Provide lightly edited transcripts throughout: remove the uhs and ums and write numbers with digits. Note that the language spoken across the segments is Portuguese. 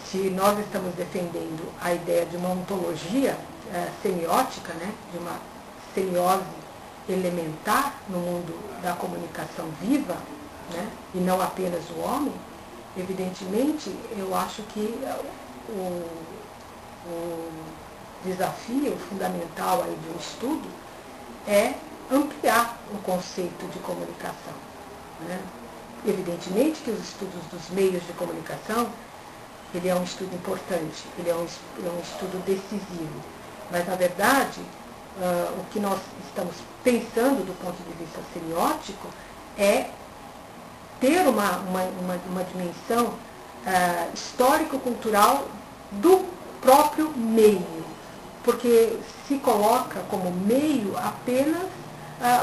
se nós estamos defendendo a ideia de uma ontologia semiótica, né, de uma semiose elementar no mundo da comunicação viva, né, e não apenas o homem, evidentemente, eu acho que o desafio fundamental aí de um estudo é ampliar o conceito de comunicação, né? Evidentemente que os estudos dos meios de comunicação, ele é um estudo importante, ele é um estudo decisivo, mas, na verdade, o que nós estamos pensando do ponto de vista semiótico é ter uma dimensão histórico-cultural do próprio meio, porque se coloca como meio apenas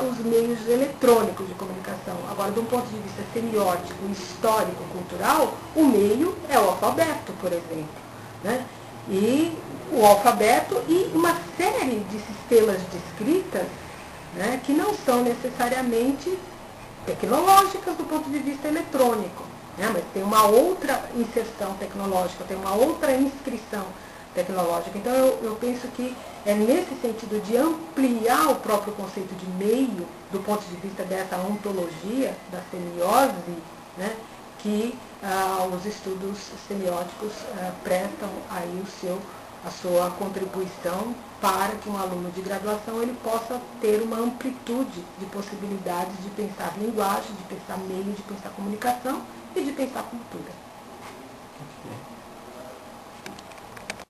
os meios eletrônicos de comunicação. Agora, de um ponto de vista semiótico, histórico, cultural, o meio é o alfabeto, por exemplo, né? E o alfabeto e uma série de sistemas de escrita, né, que não são necessariamente tecnológicas do ponto de vista eletrônico, né, mas tem uma outra inserção tecnológica, tem uma outra inscrição tecnológica. Então, eu penso que é nesse sentido de ampliar o próprio conceito de meio, do ponto de vista dessa ontologia, da semiose, né, que os estudos semióticos prestam aí a sua contribuição para que um aluno de graduação ele possa ter uma amplitude de possibilidades de pensar linguagem, de pensar meio, de pensar comunicação e de pensar cultura. Okay.